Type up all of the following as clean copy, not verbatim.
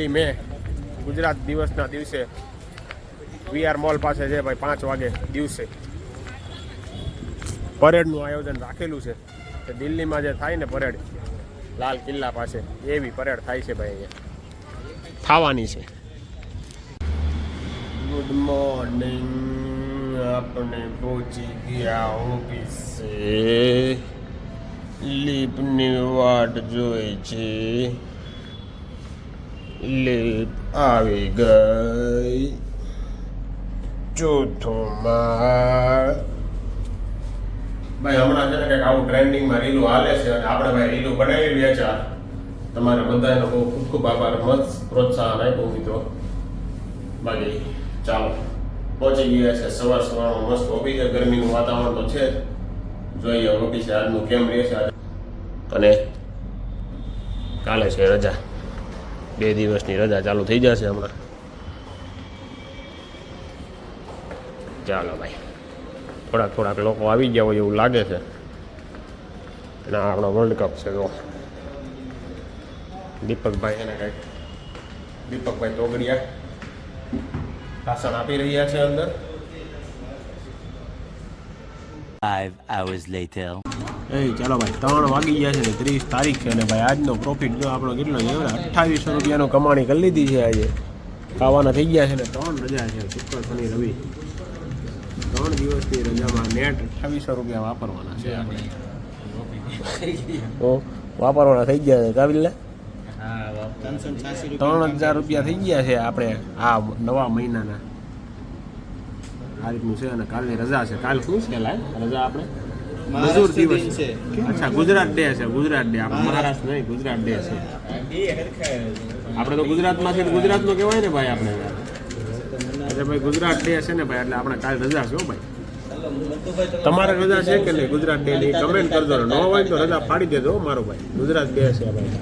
મે ગુજરાત દિવસના દિવસે VR mall પાસે છે ભાઈ 5 વાગે દિવસે પરેડનું આયોજન રાખેલું છે. કે દિલ્હીમાં જે થાય ને પરેડ લાલ કિલ્લા પાસે એવી પરેડ થાય છે ભાઈ અહીંયા થવાની છે. ગુડ મોર્નિંગ, આપણે પહોંચી ગયા ઓફિસે. લીપની વાટ જોઈ છે. લીપ આવી ગઈ. ચોથો માળ. ભાઈ હમણાં છે ને કંઈક આવું ટ્રેન્ડિંગમાં રીલું હાલે છે અને આપણે ભાઈ રીલું બનાવી વેચા. તમારા બધાનો બહુ ખૂબ ખૂબ આભાર. મસ્ત પ્રોત્સાહન આપ્યું મિત્રો. બાકી ચાલો પહોંચી ગયા છે સવાર સવારમાં મસ્ત ઓફિસે. ગરમીનું વાતાવરણ તો છે જ. જોઈએ ઓફિસે આજનું કેમ રહેશે. અને કાલે છે રજા, 2 દિવસની રજા ચાલુ થઈ જશે હમણાં. ચાલો ભાઈ, થોડાક લોકો આવી ગયા હોય એવું લાગે છે. અને આપણો વર્લ્ડ કપ છે જો દીપકભાઈ એને કંઈક દીપકભાઈ તોગડિયા ભાષણ આપી રહ્યા છે અંદર. 5 hours later. ચાલો ભાઈ 3 વાગી ગયા છે ને 30 તારીખ છે. અને ભાઈ આજનો પ્રોફિટ જો આપણો કેટલો છે, 2800 રૂપિયાનો કમાણી કરી લીધી છે આજે. ખાવાના થઈ ગયા છે ને 3 રજા છે, શુક્ર શનિ રવિ. 3 દિવસની રજામાં નેટ 2800 રૂપિયા વાપરવાના છે આપણે. વાપરવાના થઈ ગયા છે કાબિલને. 3000 રૂપિયા થઈ ગયા છે આપણે આ નવા મહિનાના. આ રીતનું છે. અને કાલની રજા છે. કાલ શું છે રજા આપણે? મજૂર દિવસ છે. અચ્છા, ગુજરાત ડે છે. ગુજરાત ડે આપણે મહારાષ્ટ્ર નહીં, ગુજરાત ડે છે. આપણે તો ગુજરાતમાંથી ગુજરાતનો કહેવાય ને ભાઈ આપણે. એટલે ભાઈ ગુજરાત ડે છે ને ભાઈ, એટલે આપણે કાલ રજા છે. ભાઈ તમારે રજા છે કે નહીં ગુજરાત ડે ની? કમેન્ટ કરજો. ન હોય તો રજા પાડી દેજો મારો ભાઈ. ગુજરાત ડે છે ભાઈ,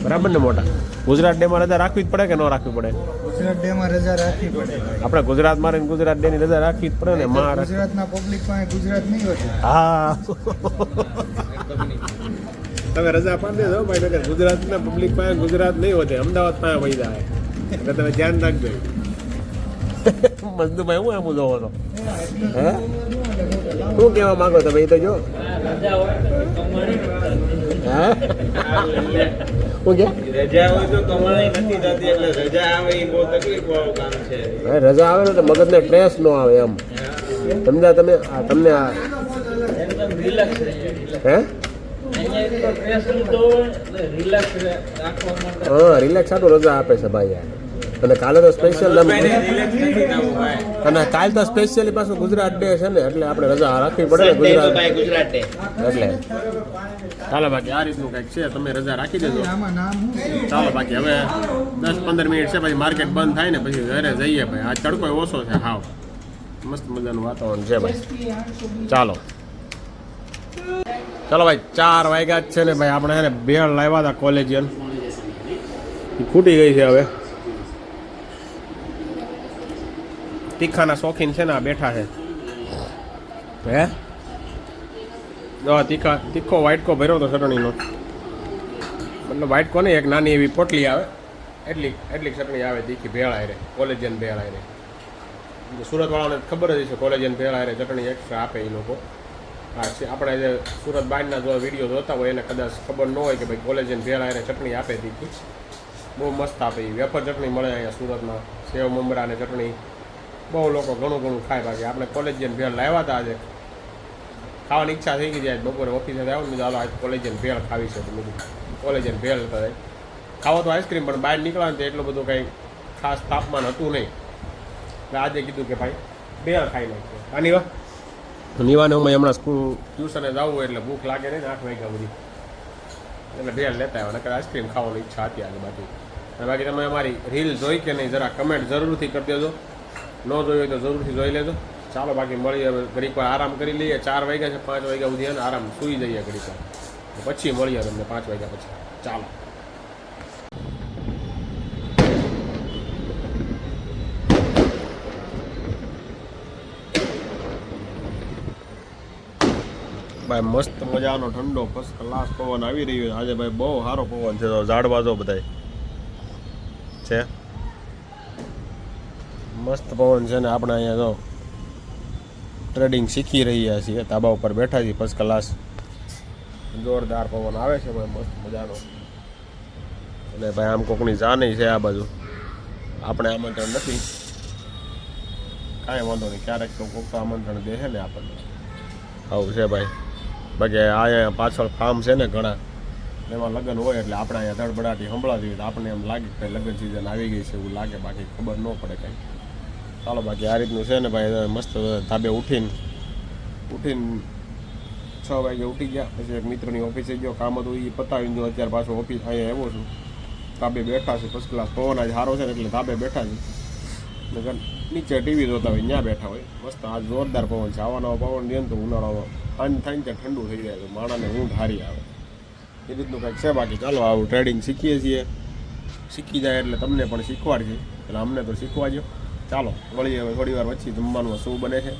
બરાબર ને મોટા? ગુજરાત ડે માં રજા રાખવી જ પડે કે ન રાખવી પડે? ગુજરાત ડે માં રજા રાખવી પડે. આપણે ગુજરાતમાં રહીને ગુજરાત ડે ની રજા રાખવી જ પડે ને. ગુજરાતના પબ્લિક પાસે ગુજરાત નહીં હોતી. હા, તમે રજા પાડી દેજો ભાઈ. ગુજરાતના પબ્લિક પાસે ગુજરાત નહીં હોતી, અમદાવાદ પાસે વહી જાય. એટલે તમે ધ્યાન રાખજો. મજદુભાઈ હું એમ જોવો છો? હે શું કહેવા માંગો તમે? એ તો જો રજા હોય તો કમાણી નથી થતી, એટલે રજા આવે એ બહુ તકલીફ વાળું કામ છે. રજા આવે ને તો મગજને સ્ટ્રેસ ન આવે એમ. સમજા તમે? તમને આ હે હા રિલેક્સ આટલું રજા આપે છે ભાઈ યાર. અને કાલે તો સ્પેશિયલ અને કાલ તો સ્પેશિયલી પાછું ગુજરાત ડે છે ને, એટલે આપણે રજા રાખવી પડે ને ગુજરાત ડે એટલે. ચાલો બાકી આ રીતનું કંઈક છે, તમે રજા રાખી દેજો. ચાલો બાકી હવે 10-15 મિનિટ છે, પછી માર્કેટ બંધ થાય ને પછી ઘરે જઈએ ભાઈ. આ તડકો ઓછો છે, હાવ મસ્ત મજાનું વાતાવરણ છે ભાઈ. ચાલો ભાઈ 4 વાગ્યા જ છે ને ભાઈ. આપણે એને ભેળ લાવ્યા હતા કોલેજિયન, ખૂટી ગઈ છે હવે. તીખાના શોખીન છે ને આ બેઠા છે. હે તીખો વાઇટકો ભર્યો હતો ચટણીનો. મતલબ વાઇટકો નહીં, એક નાની એવી પોટલી આવે એટલી ચટણી આવે તીખી ભેળ આયરે, કોલેજિયન ભેળ આયરે. સુરતવાળાને ખબર જ છે કોલેજિયન ભેળ આયરે ચટણી એક્સ્ટ્રા આપે એ લોકો. હા, આપણે જે સુરત બહારના જો વિડીયો જોતા હોય એને કદાચ ખબર ન હોય કે ભાઈ કોલેજિયન ભેળ આયરે ચટણી આપે તીખી, બહુ મસ્ત આપે. એ વેફર ચટણી મળે અહીંયા સુરતમાં, સેવ મમરા અને ચટણી. બહુ લોકો ઘણું ખાય. બાકી આપણે કોલેજિયન ભેળ લાવ્યા હતા આજે. ખાવાની ઈચ્છા થઈ ગઈ જાય. બપોરે ઓફિસે આવ્યું ને ચાલો આજ કોલેજિયન ભેળ ખાવી છે. તો કોલેજિયન ભેળ હતા ખાવા તો આઈસ્ક્રીમ, પણ બહાર નીકળવાનું તો એટલું બધું કંઈ ખાસ તાપમાન હતું નહીં. એટલે આજે કીધું કે ભાઈ ભેળ ખાઈ નાખીએ. આની નિવાને હું હમણાં સ્કૂલ ટ્યુશને જવું એટલે ભૂખ લાગે નહીં ને 8 વાગ્યા સુધી, એટલે ભેળ લેતા આવ્યા. નકર આઈસ્ક્રીમ ખાવાની ઈચ્છા હતી આજે. બાકી તમે અમારી રીલ જોઈ કે નહીં જરા કમેન્ટ જરૂરથી કરી દેજો. ન જોઈ હોય તો જરૂરથી જોઈ લેજો. ચાલો બાકી મળીએ હવે. ઘડીક વાર આરામ કરી લઈએ. 4 વાગ્યા છે, 5 વાગ્યા સુધી ને આરામ સૂઈ જઈએ ઘડીક વાર, પછી મળીએ તમને 5 વાગ્યા પછી. ચાલો ભાઈ મસ્ત મજાનો ઠંડો ફર્સ્ટ ક્લાસ પવન આવી રહ્યો છે આજે ભાઈ. બહુ સારો પવન છે. ઝાડવા જો બધાય છે. મસ્ત પવન છે ને આપણે અહીંયા જો ટ્રેડિંગ શીખી રહ્યા છીએ. ધાબા ઉપર બેઠા છીએ. ફર્સ્ટ ક્લાસ જોરદાર પવન આવે છે ભાઈ, મસ્ત મજાનો. અને ભાઈ આમ કોકની જાની છે આ બાજુ. આપણે આમંત્રણ નથી, કાંઈ વાંધો નહીં. ક્યારેક તો કોક તો આમંત્રણ દે છે ને આપણને. આવું છે ભાઈ. બાકી અહીંયા પાછળ ફાર્મ છે ને ઘણા, એમાં લગ્ન હોય એટલે આપણે અહીંયા ધડબડાટી સંભળાતી હોય તો આપણે એમ લાગે કે લગ્ન સિઝન આવી ગઈ છે એવું લાગે, બાકી ખબર ન પડે કાંઈ. ચાલો બાકી આ રીતનું છે ને ભાઈ. મસ્ત ધાબે ઉઠીને 6 વાગે ઉઠી ગયા. પછી એક મિત્રની ઓફિસે ગયો, કામ હતું એ પતાવીને જો અત્યારે પાછો ઓફિસ અહીંયા આવ્યો છું. ધાબે બેઠા છે. ફર્સ્ટ ક્લાસ પવન આજ સારો છે ને એટલે ધાબે બેઠા છે. નગર નીચે ટીવી જોતા હોય ત્યાં બેઠા હોય. મસ્ત આજ જોરદાર પવન છે. આવા નવા પવન દે તો ઉનાળામાં આને થાય ને ત્યાં ઠંડુ થઈ જાય તો માણાને ઊંઘ સારી આવે. એ રીતનું કંઈક છે. બાકી ચાલો આવું ટ્રેડિંગ શીખીએ છીએ. શીખી જાય એટલે તમને પણ શીખવાડશે, એટલે અમને તો શીખવાડજો. ચાલો મળીએ હવે થોડી વાર પછી જમવાનું શું બને છે.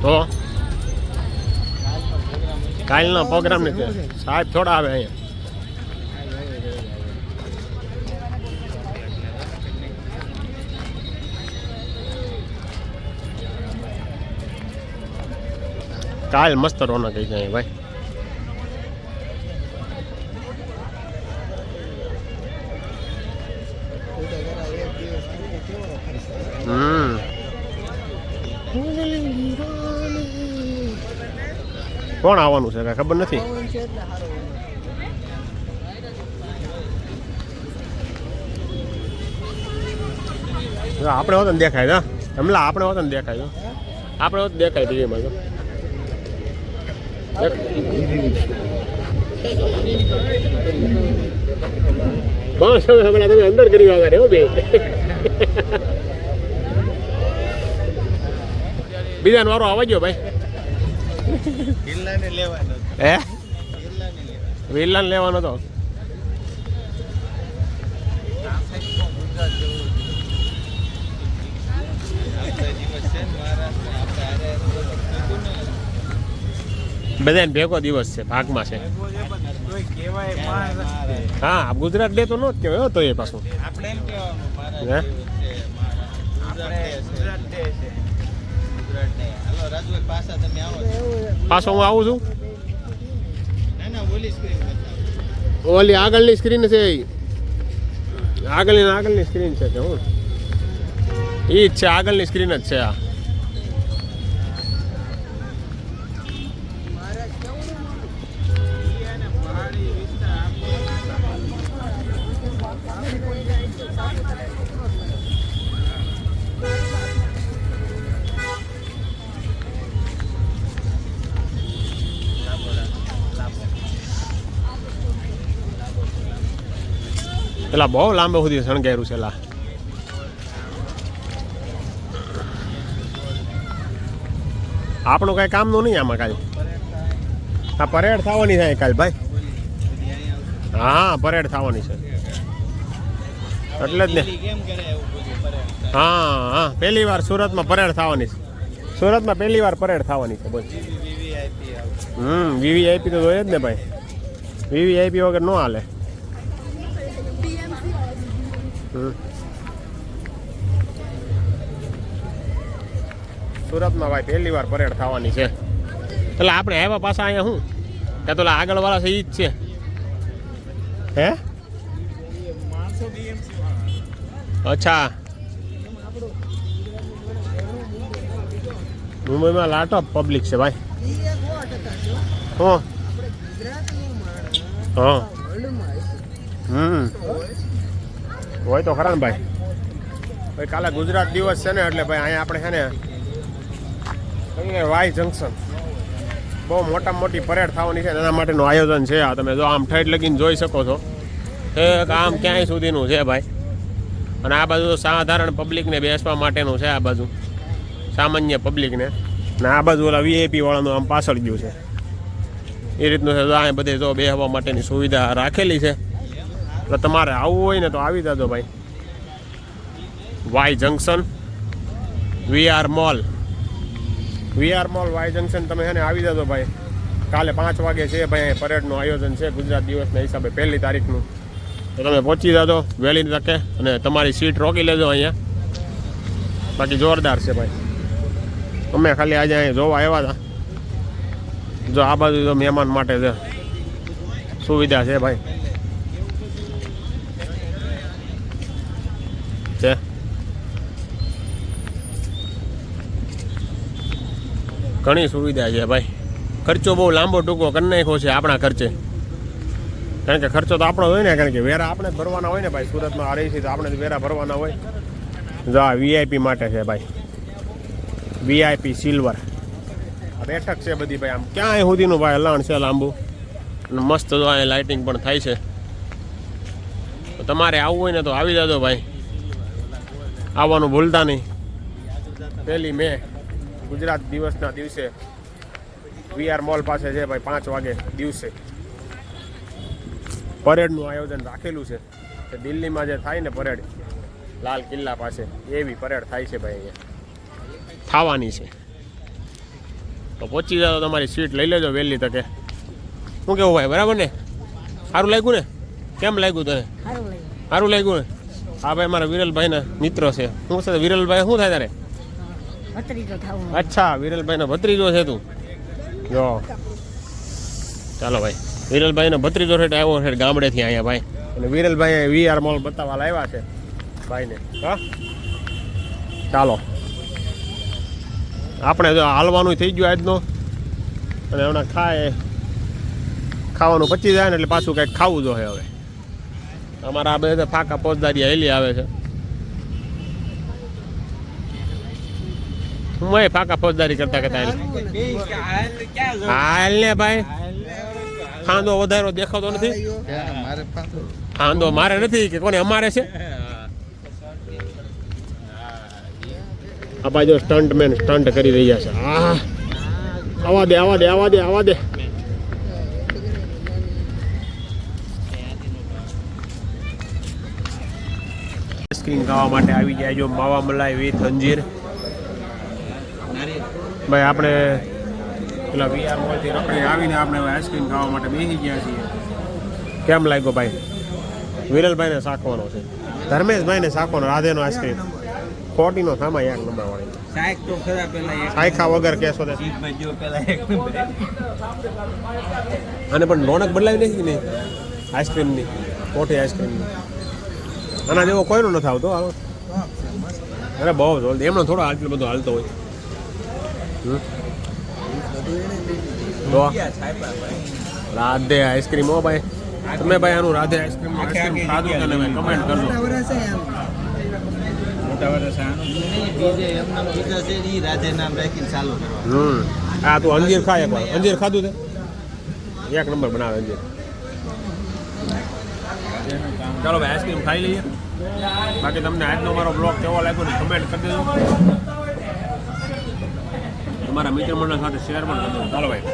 તો કાલનો પ્રોગ્રામ નથી. સાહેબ થોડા આવે અહીંયા. કાલ મસ્ત રોનક થઈ જાય ભાઈ. કોણ આવવાનું છે કાંઈ ખબર નથી. આપણે હોત ને દેખાય છે. હમણાં આપણે હોત ને દેખાય છે. આપણે હોત દેખાય ટીવીમાં તો. બસ હમણાં તમે અંદર કરી વાગા હો બે. બીજાનો વારો આવવા ગયો ભાઈ. હે વિલ્લાને લેવાનો તો બધાને ભેગો દિવસ છે, ભાગમાં છે. હા ગુજરાત ડે તો નો જ કહેવાય તો એ પાછું. પાછો હું આવું છું. ઓલી આગળની સ્ક્રીન છે, આગળની સ્ક્રીન છે કે હું એ જ છે. આગળની સ્ક્રીન જ છે આ. પેલા બહુ લાંબે સુધી શણગાર્યું છે. એલા આપણું કઈ કામનું નહીં આમાં કાલ. આ પરેડ થવાની થાય કાલ ભાઈ. હા પરેડ થવાની છે એટલે જ ને. હા પહેલી વાર સુરતમાં પરેડ થવાની છે. સુરતમાં પહેલી વાર પરેડ થવાની છે બસ. વીવીઆઈપી તો જોઈએ જ ને ભાઈ. વીવીઆઈપી વગર ન હાલે. સુરતમાં ભાઈ પહેલી વાર પરેડ થવાની છે. એટલે આપણે આવ્યા પાછા અહીંયા શું કે તો આગળ વાળા છે એ જ છે. હે અચ્છા મુંબઈમાં લાટ ઓફ પબ્લિક છે ભાઈ. હા હોય તો ખરા ને ભાઈ. ભાઈ કાલે ગુજરાત દિવસ છે ને એટલે ભાઈ અહીંયા આપણે છે ને કહીએ વાય જંકશન બહુ મોટામાં મોટી પરેડ થવાની છે એના માટેનું આયોજન છે આ તમે જો આમ ઠેઠ લગીને જોઈ શકો છો એક આમ ક્યાંય સુધીનું છે ભાઈ અને આ બાજુ સાધારણ પબ્લિકને બેસવા માટેનું છે આ બાજુ સામાન્ય પબ્લિકને ને આ બાજુ ઓલા વીઆઈપી વાળાનું આમ પાછળ ગયું છે એ રીતનું છે આ બધે જો બેસવા માટેની સુવિધા રાખેલી છે એટલે તમારે આવવું હોય ને તો આવી જજો ભાઈ Y junction VR mall Y junction તમે છે ને આવી જજો ભાઈ કાલે 5 વાગે છે ભાઈ પરેડનું આયોજન છે ગુજરાત દિવસના હિસાબે 1 તારીખનું તો તમે પહોંચી જાજો વહેલી તકે અને તમારી સીટ રોકી લેજો અહીંયા બાકી જોરદાર છે ભાઈ અમે ખાલી આજે અહીંયા જોવા આવ્યા હતા જો આ બાજુ તો મહેમાન માટે છે સુવિધા છે ભાઈ છે ઘણી સુવિધા છે ભાઈ ખર્ચો બહુ લાંબો ટૂંકો કરી નાખ્યો છે આપણા ખર્ચે કારણ કે ખર્ચો તો આપણો હોય ને કારણ કે વેરા આપણે જ ભરવાના હોય ને ભાઈ સુરતમાં આ રહી છે તો આપણે જ વેરા ભરવાના હોય જો આ વીઆઈપી માટે છે ભાઈ વીઆઈપી સિલ્વર આ બેઠક છે બધી ભાઈ આમ ક્યાંય સુધીનું ભાઈ હલાણ છે લાંબુ અને મસ્ત જો અહીંયા લાઇટિંગ પણ થાય છે તો તમારે આવવું હોય ને તો આવી જજો ભાઈ આવવાનું ભૂલતા નહીં 1 મે ગુજરાત દિવસના દિવસે વીઆર મોલ પાસે છે ભાઈ 5 વાગે દિવસે પરેડનું આયોજન રાખેલું છે કે દિલ્હીમાં જે થાય ને પરેડ લાલ કિલ્લા પાસે એવી પરેડ થાય છે ભાઈ અહીંયા થવાની છે તો પહોંચી જાઓ તમારી સીટ લઈ લેજો વહેલી તકે શું કેવું ભાઈ બરાબર ને સારું લાગ્યું ને કેમ લાગ્યું તને સારું લાગ્યું ને હા ભાઈ મારા વિરલભાઈના મિત્ર છે શું છે વિરલભાઈ શું થાય તારે અચ્છા વિરલભાઈનો ભત્રીજો છે તું જો ચાલો ભાઈ વિરલભાઈનો ભત્રીજો છે આવ્યો છે ગામડેથી અહીંયા ભાઈ અને વિરલભાઈ વીઆર મોલ બતાવવા લાવ્યા છે ભાઈને હા ચાલો આપણે જો હાલવાનું થઈ ગયું આજનો અને હમણાં ખાવાનું પચી જાય ને એટલે પાછું કંઈક ખાવું જોઈએ હવે અમારા આ બધા ફાકા પોજદારી હેલી આવે છે હું ફાકા ફોજદારી કરતા હાલ ને ભાઈ ખાંદો વધારો દેખાતો નથી ખાંદો મારે નથી કે કોને અમારે છે આ બાજુ સ્ટન્ટ કરી રહ્યા છે આવા દે આઈસ્ક્રીમ ખાવા માટે આવી જાય જો માવા મલાઈ વિથ અંજીર ભાઈ આપણે પેલા વીઆર મોલથી રખડી આવીને આપણે આઈસ્ક્રીમ ખાવા માટે બેસી ગયા છીએ કેમ લાગ્યો ભાઈ વિરલભાઈને શાખવાનો છે ધર્મેશભાઈને શાખવાનો રાધેનો આઈસ્ક્રીમ ખોટીનો થામા 1 નંબર વાળી સાયખા વગર કેસો દે અને પણ રોનક બદલાવી નથી ને આઈસ્ક્રીમની ખોટી આઈસ્ક્રીમની આના જેવો કોઈનો નથી આવતો અરે બહુ જલ્દી એમનો થોડો આટલો બધો હાલતો હોય રાધે આઈસ્ક્રીમ હો ભાઈ તમે ભાઈ આનું રાધે આઈસ્ક્રીમ ખાધું કે નહીં કમેન્ટ કરજો હા તું અંજીર ખા એકવાર અંજીર ખાધું તે 1 નંબર બનાવે અંજીર ચાલો ભાઈ આઈસ્ક્રીમ ખાઈ લઈએ બાકી તમને આજનો મારો બ્લોગ કેવો લાગ્યો ને કમેન્ટ કરી દેજો તમારા મિત્ર મંડળ સાથે શેર પણ કરજો ચાલો ભાઈ